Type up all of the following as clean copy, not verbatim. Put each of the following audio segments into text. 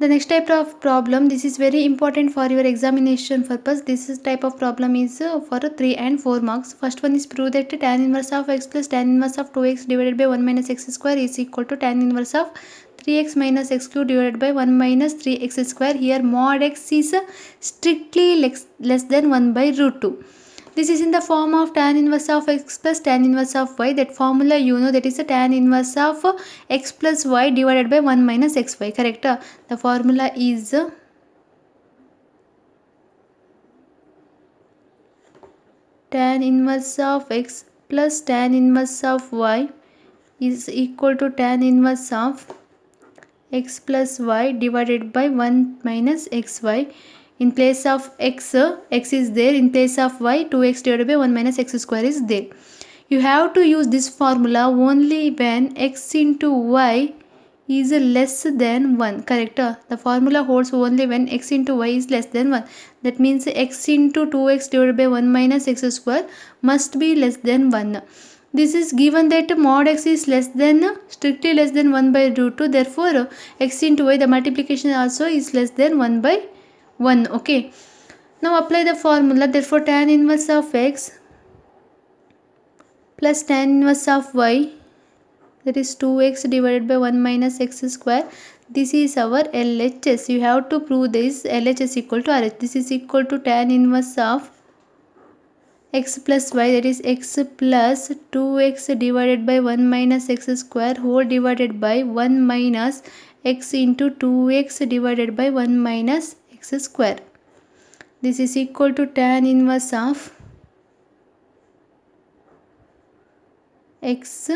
The next type of problem, this is very important for your examination purpose. This is type of problem is for 3 and 4 marks. First one is prove that tan inverse of x plus tan inverse of 2x divided by 1 minus x square is equal to tan inverse of 3x minus x cube divided by 1 minus 3x square. Here mod x is strictly less than 1 by root 2. This is in the form of tan inverse of x plus tan inverse of y. That formula you know, that is a tan inverse of x plus y divided by 1 minus xy. Correct? The formula is tan inverse of x plus tan inverse of y is equal to tan inverse of x plus y divided by 1 minus xy. In place of x is there. In place of y, 2x divided by 1 minus x square is there. You have to use this formula only when x into y is less than 1. Correct? The formula holds only when x into y is less than 1. That means x into 2x divided by 1 minus x square must be less than 1. This is given that mod x is strictly less than 1 by root 2. Therefore, x into y, the multiplication also is less than 1 by 1. Okay. Now apply the formula. Therefore, tan inverse of x plus tan inverse of y, that is 2x divided by 1 minus x square. This is our LHS. You have to prove this LHS equal to RH. This is equal to tan inverse of x plus y, that is x plus 2x divided by 1 minus x square whole divided by 1 minus x into 2x divided by 1 minus x square. This is equal to tan inverse of x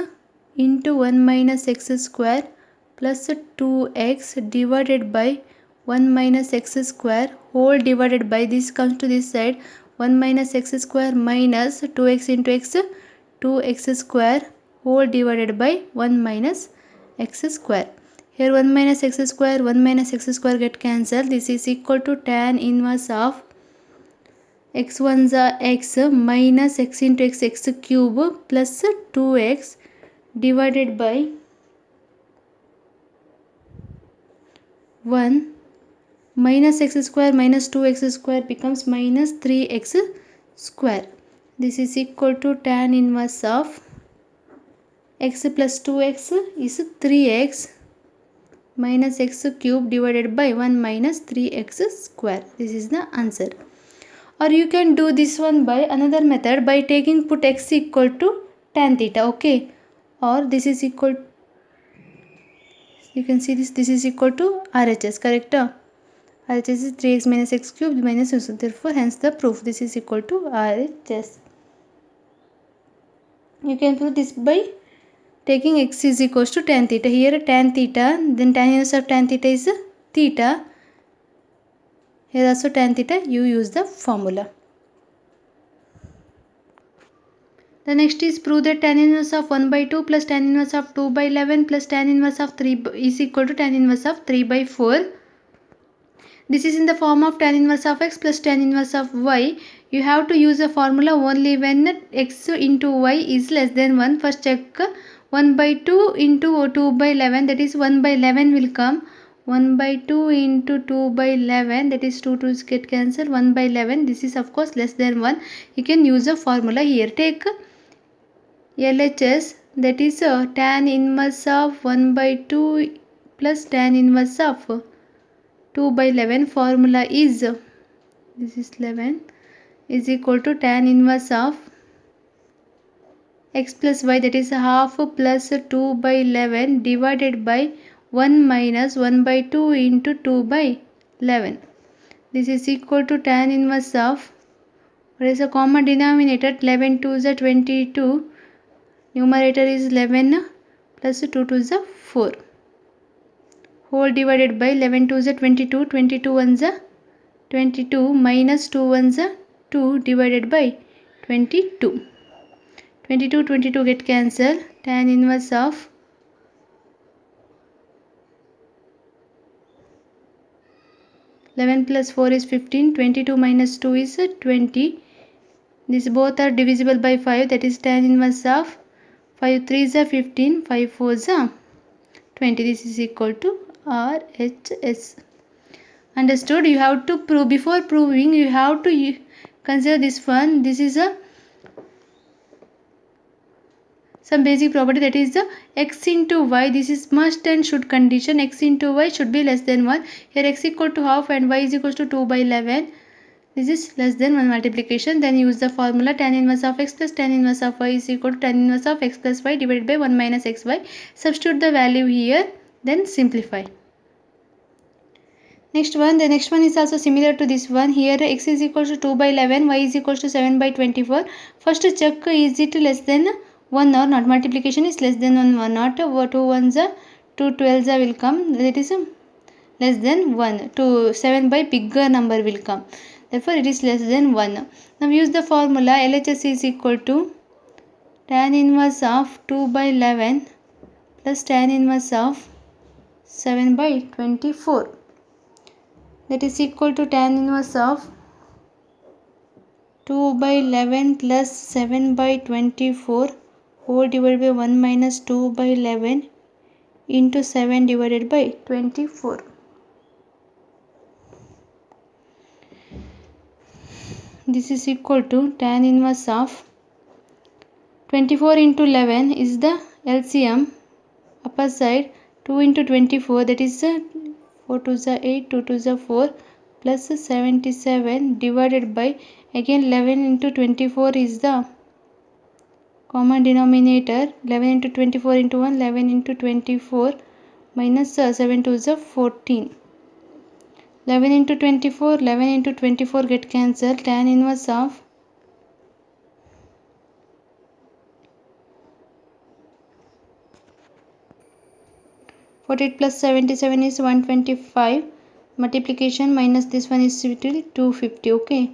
into 1 minus x square plus 2x divided by 1 minus x square whole divided by, this comes to this side, 1 minus x square minus 2x into x, 2x square whole divided by 1 minus x square. Here 1 minus x square get cancelled. This is equal to tan inverse of x ones are x minus x into x cube plus 2x divided by 1 minus x square minus 2x square becomes minus 3x square. This is equal to tan inverse of x plus 2x is 3x minus x cube divided by 1 minus 3x square. This is the answer. Or you can do this one by another method, by taking put x equal to tan theta. Okay. Or this is equal, you can see this is equal to RHS. Correct? RHS is 3x minus x cube minus x. Therefore, hence the proof, this is equal to RHS. You can prove this by taking x is equals to tan theta. Here tan theta, then tan inverse of tan theta is theta. Here also tan theta, you use the formula. The next is prove that tan inverse of 1 by 2 plus tan inverse of 2 by 11 plus tan inverse of 3 is equal to tan inverse of 3 by 4. This is in the form of tan inverse of x plus tan inverse of y. You have to use a formula only when x into y is less than 1. First check 1 by 2 into 2 by 11, that is 1 by 11 will come. 1 by 2 into 2 by 11, that is 2 2's get cancelled. 1 by 11, this is of course less than 1. You can use a formula here. Take LHS, that is tan inverse of 1 by 2 plus tan inverse of 2 by 11. Formula is, this is 11, is equal to tan inverse of x plus y, that is half plus 2 by 11 divided by 1 minus 1 by 2 into 2 by 11. This is equal to tan inverse of, what is a common denominator, 11 2 is 22, numerator is 11 plus 2 2 is 4, whole divided by 11 2 is 22, 22 1 is 22 minus 2 1 is 2 divided by 22. 22 22 get cancelled. Tan inverse of 11 plus 4 is 15. 22 minus 2 is 20. These both are divisible by 5. That is tan inverse of 5 3 is 15. 5 4 is 20. This is equal to RHS. Understood? You have to prove. Before proving, you have to consider this one. This is a some basic property, that is the x into y. This is must and should condition. X into y should be less than 1. Here x equal to half and y is equal to 2 by 11. This is less than 1 multiplication. Then use the formula tan inverse of x plus tan inverse of y is equal to tan inverse of x plus y divided by 1 minus xy. Substitute the value here, then simplify. Next one, the next one is also similar to this one. Here x is equal to 2 by 11, y is equal to 7 by 24. First check, is it less than 1 or not. Multiplication is less than 1 or not. 2 ones are 2 12s will come. That is less than 1. 2 7 by bigger number will come. Therefore it is less than 1. Now use the formula. LHS is equal to tan inverse of 2 by 11 plus tan inverse of 7 by 24. That is equal to tan inverse of 2 by 11 plus 7 by 24 whole divided by 1 minus 2 by 11 into 7 divided by 24. This is equal to tan inverse of 24 into 11 is the LCM, upper side 2 into 24, that is 4 to the 8, 2 to the 4 plus 77 divided by again 11 into 24 is the common denominator. 11 into 24 into 1, 11 into 24 minus 7 to the 14. 11 into 24, 11 into 24 get cancelled. Tan inverse of 48 plus 77 is 125. Multiplication minus this one is still 250. Okay.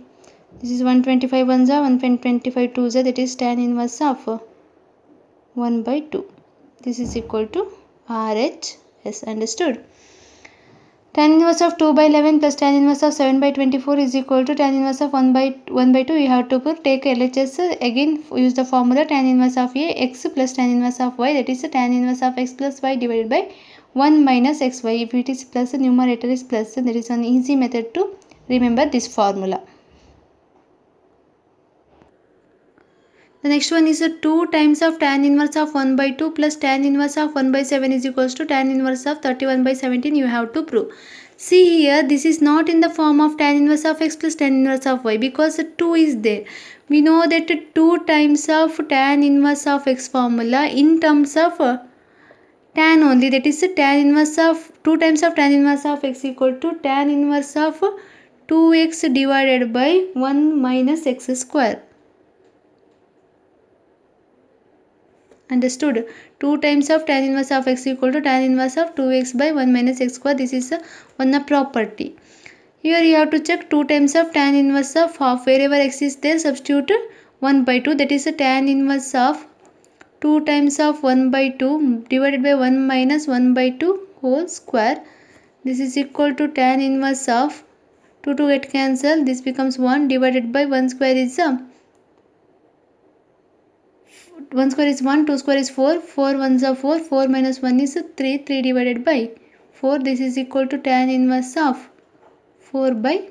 This is 125 ones are 125 twos are, that is tan inverse of 1 by 2. This is equal to RHS. Understood? Tan inverse of 2 by 11 plus tan inverse of 7 by 24 is equal to tan inverse of 1 by 2. You have to take LHS. Again use the formula tan inverse of A x plus tan inverse of y, that is tan inverse of x plus y divided by 1 minus xy. If it is plus, the numerator is plus. There is an easy method to remember this formula. The next one is 2 times of tan inverse of 1 by 2 plus tan inverse of 1 by 7 is equals to tan inverse of 31 by 17. You have to prove. See here, this is not in the form of tan inverse of x plus tan inverse of y because 2 is there. We know that 2 times of tan inverse of x formula in terms of tan only, that is tan inverse of 2 times of tan inverse of x equal to tan inverse of 2x divided by 1 minus x square. Understood? 2 times of tan inverse of x equal to tan inverse of 2x by 1 minus x square. This is one property. Here you have to check 2 times of tan inverse of half. Wherever x is there, substitute 1 by 2. That is a tan inverse of 2 times of 1 by 2 divided by 1 minus 1 by 2 whole square. This is equal to tan inverse of 2 to get cancelled. This becomes 1 divided by 1 square is 1 square is 1, 2 square is 4, 4 ones are 4, 4 minus 1 is 3, 3 divided by 4. This is equal to tan inverse of 4 by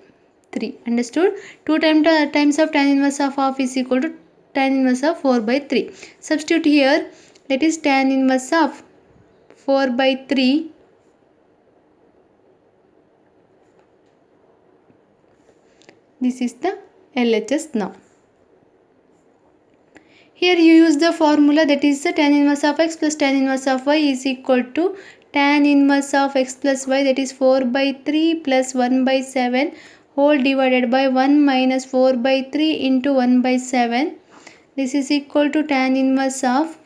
3. Understood? 2 times of tan inverse of half is equal to tan inverse of 4 by 3. Substitute here, that is tan inverse of 4 by 3 this is the LHS now. Here you use the formula, that is the tan inverse of x plus tan inverse of y is equal to tan inverse of x plus y, that is 4 by 3 plus 1 by 7 whole divided by 1 minus 4 by 3 into 1 by 7. This is equal to tan inverse of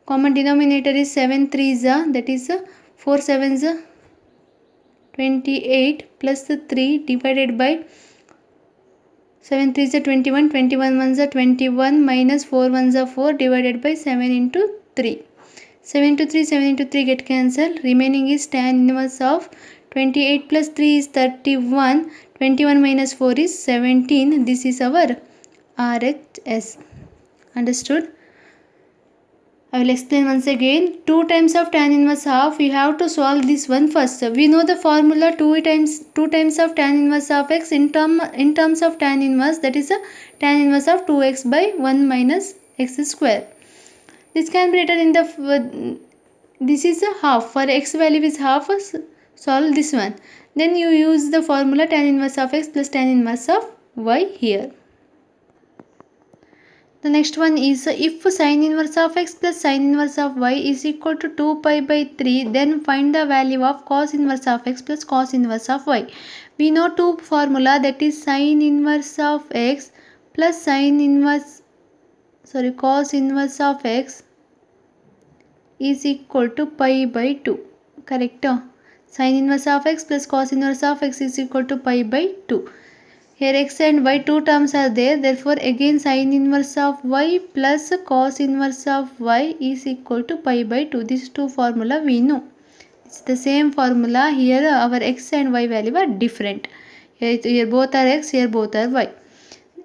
common denominator is 7 3s, that is 4 7s 28 plus 3 divided by 7 3s are 21, 21 1s are 21 minus 4 1s are 4 divided by 7 into 3. 7 into 3, 7 into 3 get cancelled. Remaining is tan inverse of 28 plus 3 is 31. 21 minus 4 is 17. This is our RHS. Understood? I will explain once again. 2 times of tan inverse half, we have to solve this one first. We know the formula 2 times of tan inverse of x in terms of tan inverse, that is a tan inverse of 2x by 1 minus x square. This can be written in the this is a half. For x value is half, solve this one. Then you use the formula tan inverse of x plus tan inverse of y here. The next one is if sin inverse of x plus sin inverse of y is equal to 2 pi by 3, then find the value of cos inverse of x plus cos inverse of y. We know two formula, that is sin inverse of x plus cos inverse of x is equal to pi by 2. Correct? Sin inverse of x plus cos inverse of x is equal to pi by 2. Here x and y two terms are there, therefore again sin inverse of y plus cos inverse of y is equal to pi by 2. These two formula we know. It's the same formula. Here our x and y value are different. Here both are x, here both are y.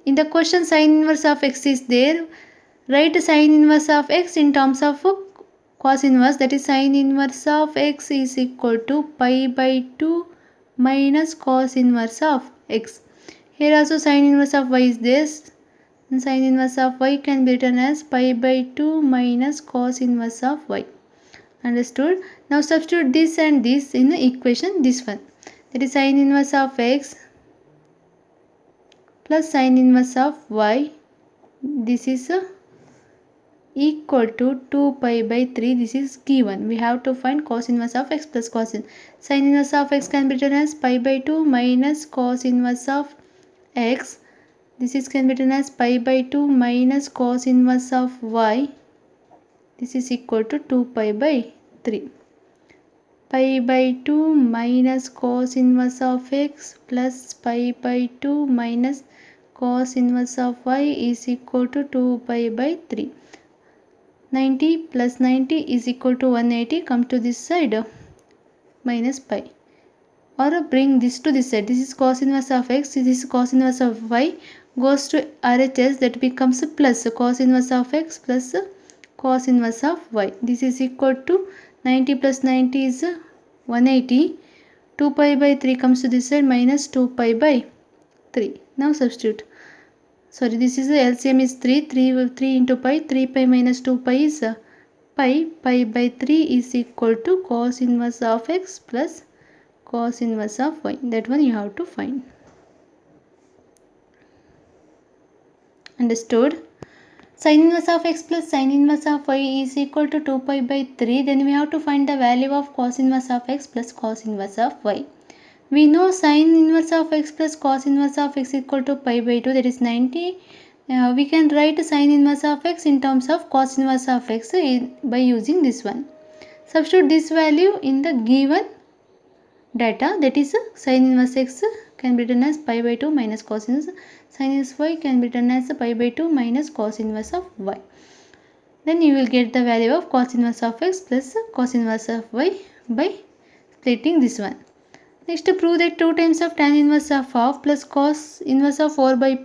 In the question sin inverse of x is there. Write sin inverse of x in terms of cos inverse, that is sin inverse of x is equal to pi by 2 minus cos inverse of x. Here also sin inverse of y is this, and sin inverse of y can be written as pi by 2 minus cos inverse of y. Understood? Now substitute this and this in the equation, this one. That is sin inverse of x plus sin inverse of y. This is equal to 2 pi by 3. This is given. We have to find cos inverse of x plus cos inverse. Sin inverse of x can be written as pi by 2 minus cos inverse of x. This is can be written as pi by 2 minus cos inverse of y. This is equal to 2 pi by 3. Pi by 2 minus cos inverse of x plus pi by 2 minus cos inverse of y is equal to 2 pi by 3. 90 plus 90 is equal to 180. Come to this side, minus pi. Or bring this to this side. This is cos inverse of x, this is cos inverse of y, goes to RHS, that becomes plus cos inverse of x plus cos inverse of y. This is equal to 90 plus 90 is 180. 2 pi by 3 comes to this side, minus 2 pi by 3. Now substitute. This is the LCM is 3. 3 into pi. 3 pi minus 2 pi is pi. Pi by 3 is equal to cos inverse of x plus cos inverse of y. That one you have to find. Understood? Sin inverse of x plus sin inverse of y is equal to 2 pi by 3. Then we have to find the value of cos inverse of x plus cos inverse of y. We know sin inverse of x plus cos inverse of x equal to pi by 2, that is 90. We can write sin inverse of x in terms of cos inverse of x by using this one. Substitute this value in the given data, that is sin inverse x can be written as pi by 2 minus cos inverse, sin inverse y can be written as pi by 2 minus cos inverse of y. Then you will get the value of cos inverse of x plus cos inverse of y by splitting this one. Next, to prove that 2 times of tan inverse of half plus cos inverse of 4 by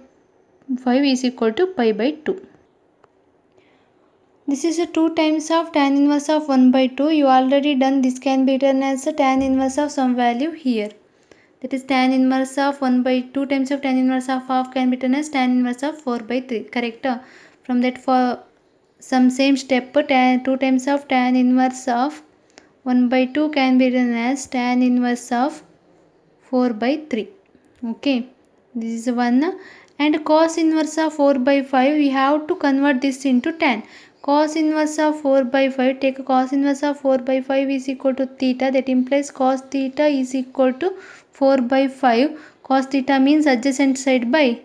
5 is equal to pi by 2. This is a 2 times of tan inverse of 1 by 2. You already done. This can be written as a tan inverse of some value here. That is tan inverse of 1 by 2 times of tan inverse of half can be written as tan inverse of 4 by 3. Correct? From that, for some same step, 2 times of tan inverse of 1 by 2 can be written as tan inverse of 4 by 3. Okay, this is one. And cos inverse of 4 by 5, we have to convert this into tan. Cos inverse of 4 by 5, take a cos inverse of 4 by 5 is equal to theta. That implies cos theta is equal to 4 by 5. Cos theta means adjacent side by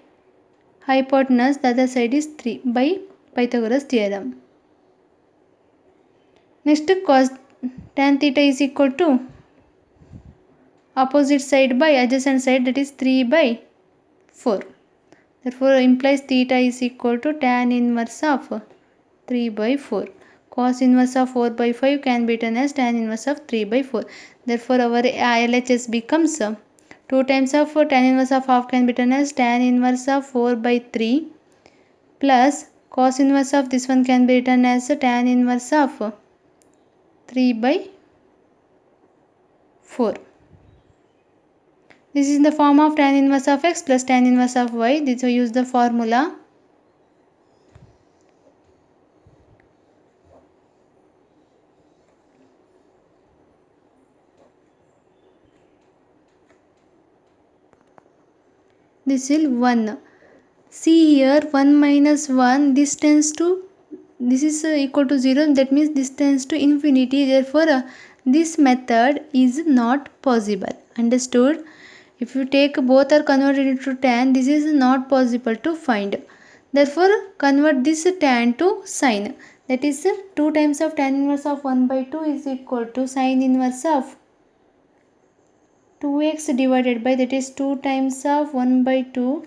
hypotenuse. The other side is 3 by Pythagoras theorem. Next, cos tan theta is equal to opposite side by adjacent side, that is 3 by 4. Therefore implies theta is equal to tan inverse of 3 by 4. Cos inverse of 4 by 5 can be written as tan inverse of 3 by 4. Therefore our LHS becomes 2 times of tan inverse of half can be written as tan inverse of 4 by 3 plus cos inverse of this one can be written as tan inverse of 3 by 4. This is in the form of tan inverse of x plus tan inverse of y. This will use the formula. This will 1. See here 1 minus 1, this tends to, this is equal to 0, that means this tends to infinity. Therefore this method is not possible. Understood? If you take both are converted into tan, this is not possible to find. Therefore convert this tan to sine. That is 2 times of tan inverse of 1 by 2 is equal to sine inverse of 2x divided by, that is 2 times of 1 by 2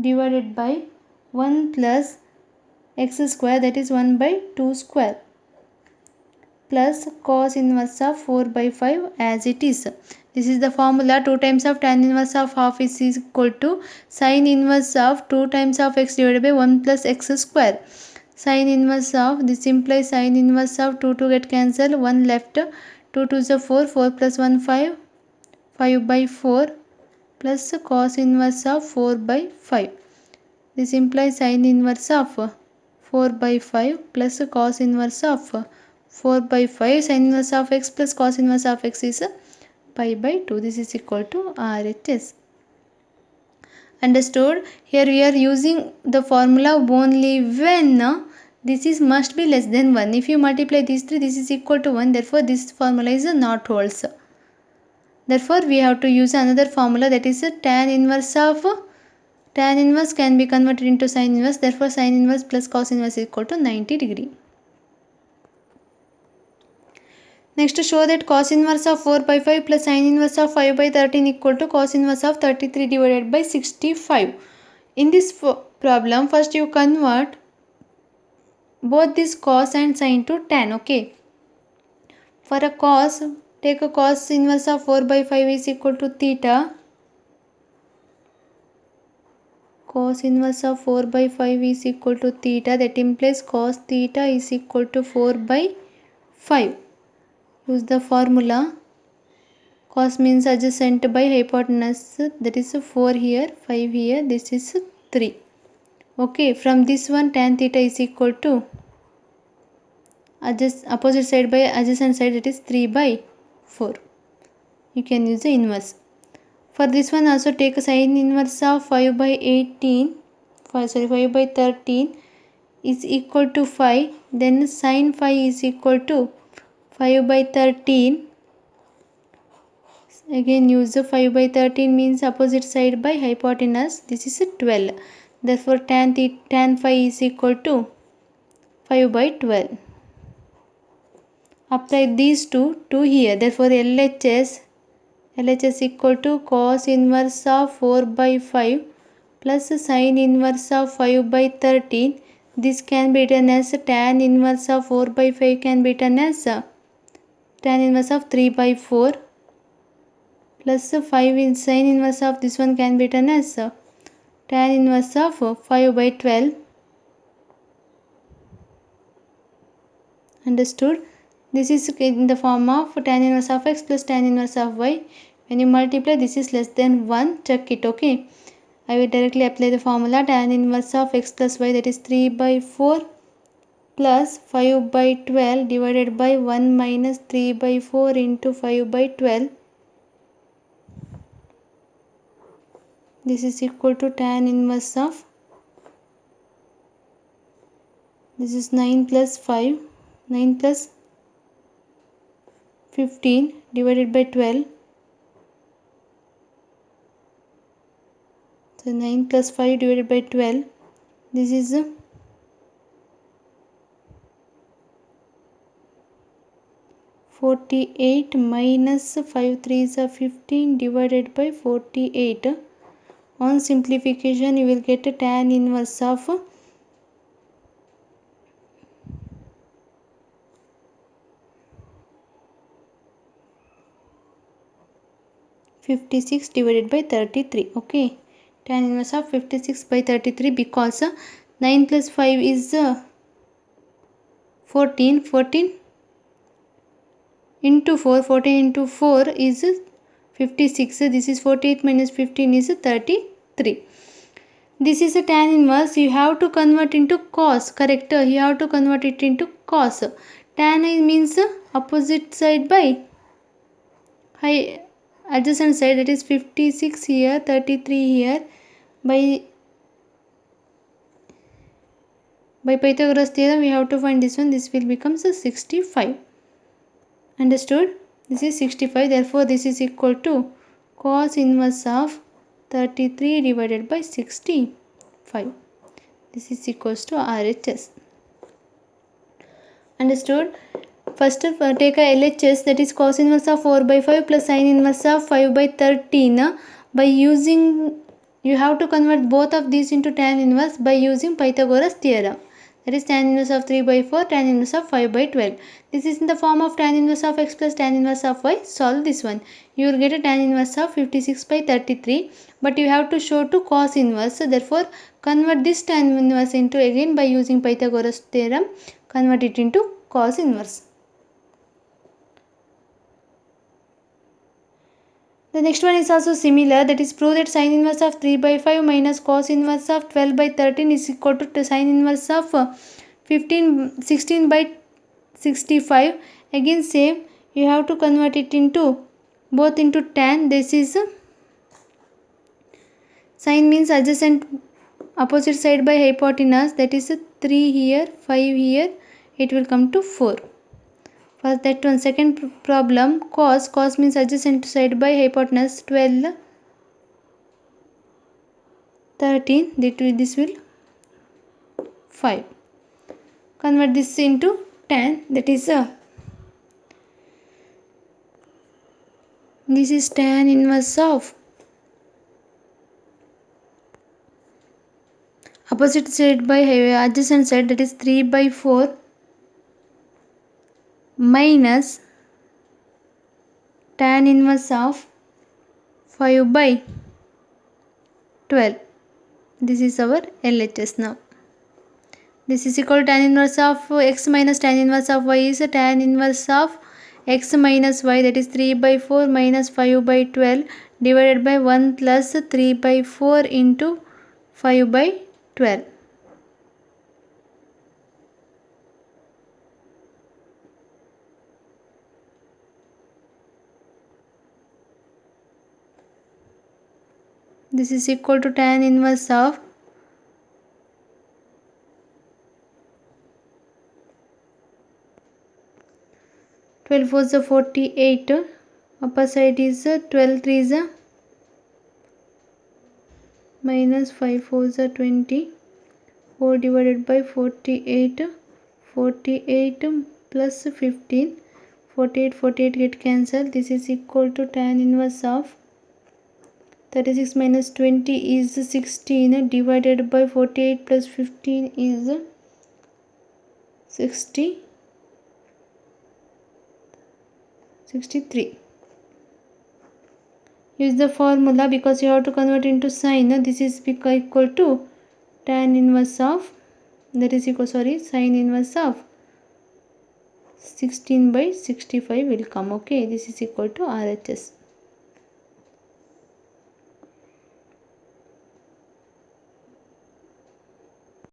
divided by 1 plus x square, that is 1 by 2 square, plus cos inverse of 4 by 5 as it is. This is the formula. 2 times of tan inverse of half is equal to sin inverse of 2 times of x divided by 1 plus x square. Sin inverse of, this implies sin inverse of 2 get cancelled, 1 left, 2 to the 4, 4 plus 1 5, 5 by 4 plus cos inverse of 4 by 5. This implies sin inverse of 4 by 5 plus cos inverse of 4 by 5. Sin inverse of x plus cos inverse of x is pi by 2. This is equal to RHS. Understood? Here we are using the formula only when this is must be less than 1. If you multiply these three, this is equal to 1. Therefore this formula is not holds. Therefore we have to use another formula, that is tan inverse of, tan inverse can be converted into sin inverse. Therefore sin inverse plus cos inverse is equal to 90 degree. Next, to show that cos inverse of 4 by 5 plus sin inverse of 5 by 13 equal to cos inverse of 33 divided by 65. In this problem, first you convert both this cos and sin to tan. Okay. For a cos, take a cos inverse of 4 by 5 is equal to theta. Cos inverse of 4 by 5 is equal to theta. That implies cos theta is equal to 4 by 5. Use the formula. Cos means adjacent by hypotenuse, that is 4 here, 5 here, this is 3. Okay, from this one tan theta is equal to opposite side by adjacent side, that is 3 by 4. You can use the inverse. For this one also take a sin inverse of 5 by 18, 5 by 13 is equal to 5. Then sin 5 is equal to 5 by 13. Again use the 5 by 13 means opposite side by hypotenuse. This is 12. Therefore tan 5 is equal to 5 by 12. Apply these two to here. Therefore LHS equal to cos inverse of 4 by 5 plus sin inverse of 5 by 13. This can be written as tan inverse of 4 by 5 can be written as tan inverse of 3 by 4 plus 5 in sin inverse of this one can be written as tan inverse of 5 by 12. Understood? This is in the form of tan inverse of x plus tan inverse of y. When you multiply, this is less than 1. Check it. Okay. I will directly apply the formula. Tan inverse of x plus y, that is 3 by 4 plus 5 by 12 divided by 1 minus 3 by 4 into 5 by 12. This is equal to tan inverse of, this is 9 plus 5, 9 plus 15 divided by 12. So 9 plus 5 divided by 12. This is 48 minus 5 3s are 15 divided by 48. On simplification, you will get a tan inverse of 56 divided by 33. Okay, tan inverse of 56 by 33 because 9 plus 5 is 14. 14 into 4. 14 into 4 is 56. This is 48 minus 15 is 33. This is a tan inverse. You have to convert into cos. Correct? You have to convert it into cos. Tan means opposite side by high adjacent side. That is 56 here, 33 here. By Pythagoras theorem, we have to find this one. This will become 65. Understood? This is 65. Therefore, this is equal to cos inverse of 33 divided by 65. This is equals to RHS. Understood? First, take a LHS, that is cos inverse of 4 by 5 plus sin inverse of 5 by 13. By using, you have to convert both of these into tan inverse by using Pythagoras theorem. That is tan inverse of 3 by 4, tan inverse of 5 by 12. This is in the form of tan inverse of x plus tan inverse of y. Solve this one. You will get a tan inverse of 56 by 33. But you have to show to cos inverse. Therefore, convert this tan inverse into again by using Pythagoras theorem. Convert it into cos inverse. The next one is also similar, that is prove that sin inverse of 3 by 5 minus cos inverse of 12 by 13 is equal to sin inverse of 16 by 65. Again same, you have to convert it into both into tan. This is sin means adjacent opposite side by hypotenuse, that is 3 here, 5 here, it will come to 4. First that one. Second problem, cos means adjacent side by hypotenuse 12, 13, this will 5. Convert this into tan, that is this is tan inverse of opposite side by adjacent side, that is 3 by 4 minus tan inverse of 5 by 12. This is our LHS now. This is equal to tan inverse of x minus tan inverse of y is tan inverse of x minus y, that is 3 by 4 minus 5 by 12 divided by 1 plus 3 by 4 into 5 by 12. This is equal to tan inverse of 12 4 is 48. Upper side is 12 3 is minus 5 4 is 20. 4 divided by 48. 48 plus 15. 48 get cancelled. This is equal to tan inverse of 36 minus 20 is 16 divided by 48 plus 15 is 63. Use the formula because you have to convert into sine. This is equal to tan inverse of, that is equal, sine inverse of 16 by 65 will come. Okay, this is equal to RHS.